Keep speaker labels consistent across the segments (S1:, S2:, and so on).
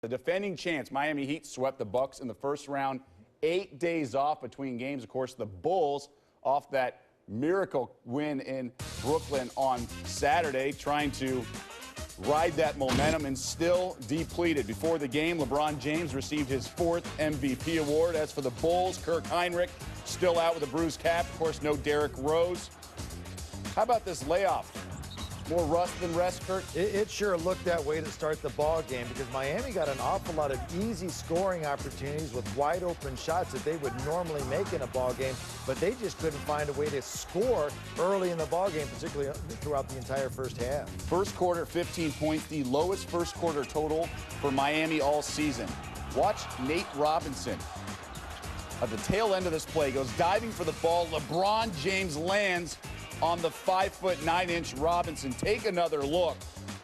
S1: The defending champs, Miami Heat, swept the Bucks in the first round. 8 days off between games. Of course, the Bulls off that miracle win in Brooklyn on Saturday, trying to ride that momentum and still depleted. Before the game, LeBron James received his 4th MVP award. As for the Bulls, Kirk Hinrich still out with a bruised calf. Of course, no Derrick Rose. How about this layoff? More rust than rest, Kurt?
S2: It sure looked that way to start the ball game because Miami got an awful lot of easy scoring opportunities with wide open shots that they would normally make in a ball game, but they just couldn't find a way to score early in the ball game, particularly throughout the entire first half.
S1: First quarter, 15 points, the lowest first quarter total for Miami all season. Watch Nate Robinson. At the tail end of this play, goes diving for the ball. LeBron James lands on the 5'9" Robinson. Take another look.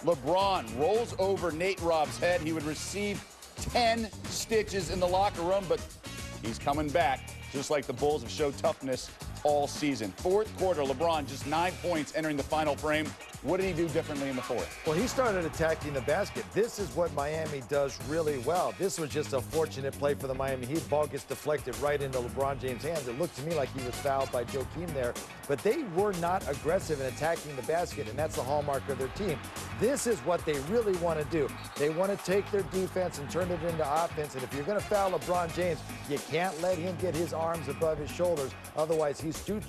S1: LeBron rolls over Nate Rob's head. He would receive 10 stitches in the locker room, but he's coming back, just like the Bulls have showed toughness all season. Fourth quarter, LeBron just 9 points entering the final frame. What did he do differently in the fourth?
S2: Well, he started attacking the basket. This is what Miami does really well. This was just a fortunate play for the Miami Heat. Ball gets deflected right into LeBron James' hands. It looked to me like he was fouled by Joakim there, but they were not aggressive in attacking the basket, and that's the hallmark of their team. This is what they really want to do. They want to take their defense and turn it into offense, and if you're going to foul LeBron James, you can't let him get his arms above his shoulders. Otherwise, he's too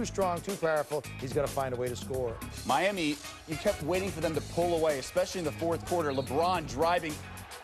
S2: strong, too powerful. He's going to find a way to score.
S1: Miami, you kept waiting for them to pull away, especially in the fourth quarter. LeBron driving,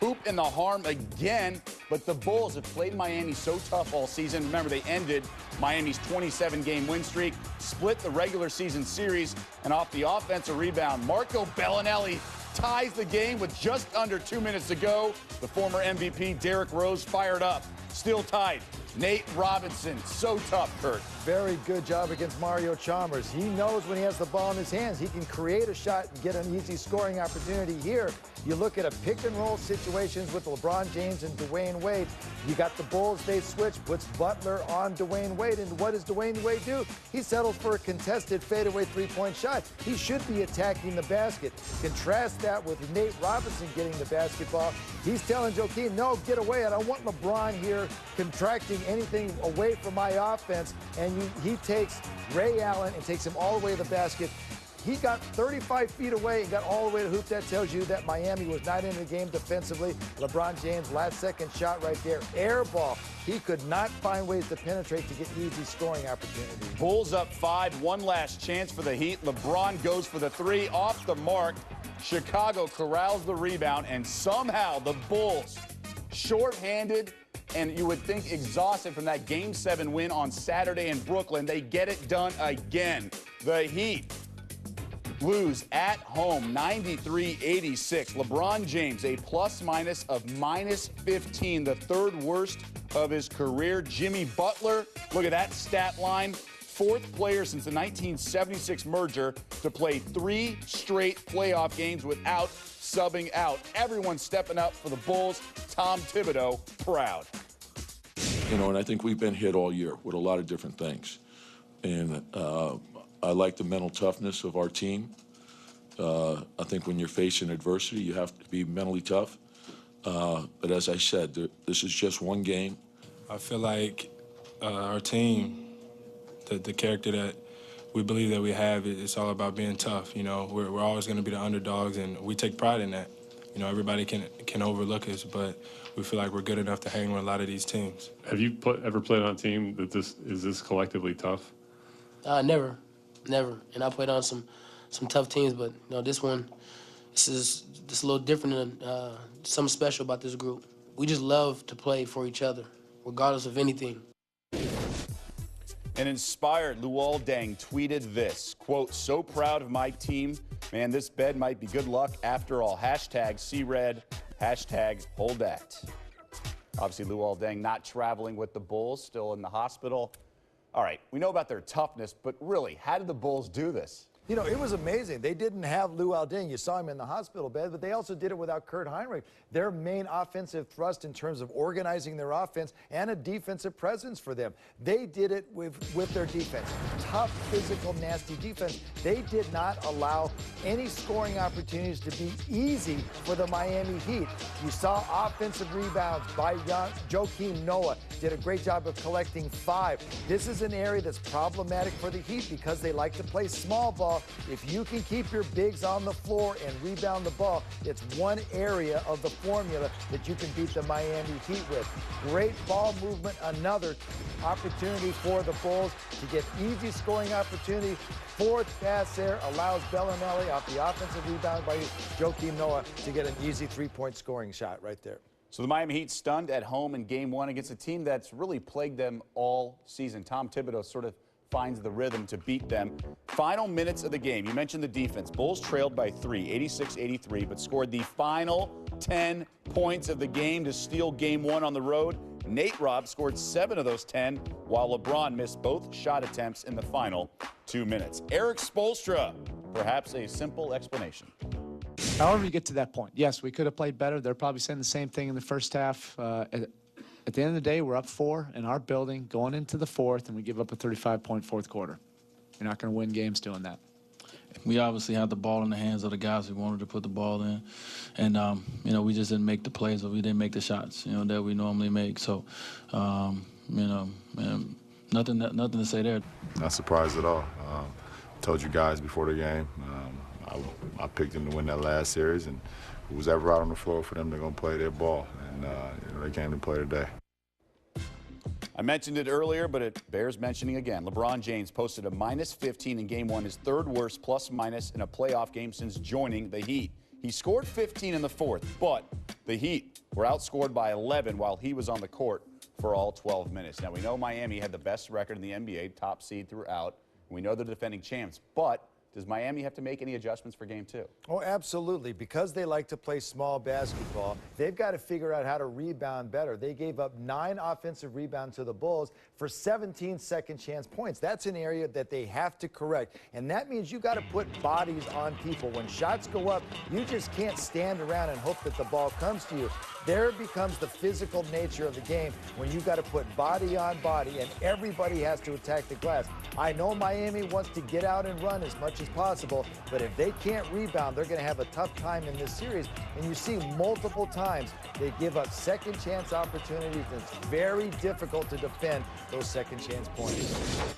S1: hoop in the harm again, but the Bulls have played Miami so tough all season. Remember, they ended Miami's 27-game win streak, split the regular season series, and off the offensive rebound, Marco Bellinelli ties the game with just under 2 minutes to go. The former MVP, Derrick Rose, fired up, still tied. Nate Robinson, so tough, Kurt.
S2: Very good job against Mario Chalmers. He knows when he has the ball in his hands, he can create a shot and get an easy scoring opportunity here. You look at a pick-and-roll situations with LeBron James and Dwayne Wade. You got the Bulls, they switch, puts Butler on Dwayne Wade, and what does Dwayne Wade do? He settles for a contested fadeaway three-point shot. He should be attacking the basket. Contrast that with Nate Robinson getting the basketball. He's telling Joakim, no, get away. I don't want LeBron here contracting anything away from my offense, and he takes Ray Allen and takes him all the way to the basket. He got 35 feet away and got all the way to hoop. That tells you that Miami was not in the game defensively. LeBron James, last-second shot right there, air ball. He could not find ways to penetrate to get easy scoring opportunities.
S1: Bulls up 5, one last chance for the Heat. LeBron goes for the 3, off the mark. Chicago corrals the rebound, and somehow the Bulls, shorthanded, and you would think exhausted from that Game 7 win on Saturday in Brooklyn, they get it done again. The Heat lose at home 93-86. LeBron James, a plus-minus of -15, the 3rd worst of his career. Jimmy Butler, look at that stat line. 4th player since the 1976 merger to play 3 straight playoff games without subbing out. Everyone stepping up for the Bulls. Tom Thibodeau, proud.
S3: You know, and I think we've been hit all year with a lot of different things. And I like the mental toughness of our team. I think when you're facing adversity, you have to be mentally tough. But as I said, this is just one game.
S4: I feel like our team, the character that we believe that we have, it's all about being tough. You know, we're always going to be the underdogs, and we take pride in that. You know, everybody can overlook us, but we feel like we're good enough to hang with a lot of these teams.
S5: Have you ever played on a team that is this collectively tough?
S6: Never. And I played on some tough teams, but you know, this one, this is a little different than something special about this group. We just love to play for each other, regardless of anything.
S1: An inspired Luol Deng tweeted this, quote, "So proud of my team. Man, this bed might be good luck after all. Hashtag C-Red, hashtag hold that." Obviously, Luol Deng not traveling with the Bulls, still in the hospital. All right, we know about their toughness, but really, how did the Bulls do this?
S2: You know, it was amazing. They didn't have Lou Alding. You saw him in the hospital bed, but they also did it without Kurt Heinrich. Their main offensive thrust in terms of organizing their offense and a defensive presence for them. They did it with their defense. Tough, physical, nasty defense. They did not allow any scoring opportunities to be easy for the Miami Heat. You saw offensive rebounds by Joakim Noah. Did a great job of collecting 5. This is an area that's problematic for the Heat because they like to play small ball. If you can keep your bigs on the floor and rebound the ball, it's one area of the formula that you can beat the Miami Heat with. Great ball movement, another opportunity for the Bulls to get easy scoring opportunity. 4th pass there allows Bellinelli off the offensive rebound by Joakim Noah to get an easy 3-point scoring shot right there.
S1: So the Miami Heat stunned at home in Game 1 against a team that's really plagued them all season. Tom Thibodeau sort of finds the rhythm to beat them. Final minutes of the game. You mentioned the defense. Bulls trailed by 3, 86-83, but scored the final 10 points of the game to steal Game 1 on the road. Nate Robb scored 7 of those 10, while LeBron missed both shot attempts in the final 2 minutes. Eric Spoelstra, perhaps a simple explanation.
S7: However you get to that point, yes, we could have played better. They're probably saying the same thing in the first half. At the end of the day, we're up 4 in our building going into the 4th, and we give up a 35-point fourth quarter. You're not going to win games doing that.
S8: We obviously had the ball in the hands of the guys who wanted to put the ball in. And, you know, we just didn't make the plays or we didn't make the shots, you know, that we normally make. So, you know, nothing to say there.
S9: Not surprised at all. Told you guys before the game, I picked them to win that last series, and who's ever out on the floor for them, they're going to play their ball. And you know, they came to play today.
S1: I mentioned it earlier, but it bears mentioning again. LeBron James posted a -15 in Game 1, his 3rd worst plus-minus in a playoff game since joining the Heat. He scored 15 in the 4th, but the Heat were outscored by 11 while he was on the court for all 12 minutes. Now, we know Miami had the best record in the NBA, top seed throughout. We know they're defending champs, but does Miami have to make any adjustments for Game 2?
S2: Oh, absolutely. Because they like to play small basketball, they've got to figure out how to rebound better. They gave up 9 offensive rebounds to the Bulls for 17 second chance points. That's an area that they have to correct. And that means you got to put bodies on people. When shots go up, you just can't stand around and hope that the ball comes to you. There becomes the physical nature of the game when you got to put body on body and everybody has to attack the glass. I know Miami wants to get out and run as much as possible, but if they can't rebound, they're going to have a tough time in this series. And you see multiple times they give up second chance opportunities, and it's very difficult to defend those second chance points.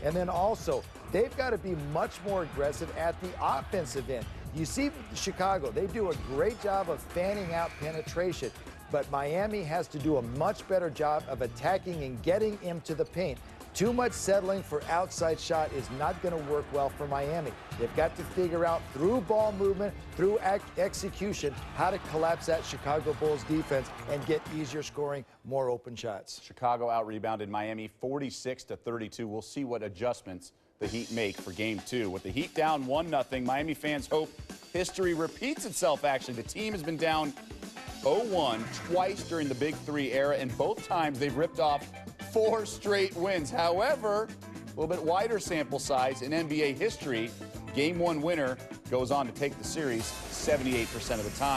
S2: And then also, they've got to be much more aggressive at the offensive end. You see Chicago, they do a great job of fanning out penetration, but Miami has to do a much better job of attacking and getting into the paint. Too much settling for outside shot is not going to work well for Miami. They've got to figure out through ball movement, through execution, how to collapse that Chicago Bulls defense and get easier scoring, more open shots.
S1: Chicago out-rebounded Miami 46-32. We'll see what adjustments the Heat make for Game 2. With the Heat down 1-0, Miami fans hope history repeats itself, actually. The team has been down 0-1 twice during the Big 3 era, and both times they've ripped off 4 straight wins. However, a little bit wider sample size in NBA history, Game 1 winner goes on to take the series 78% of the time.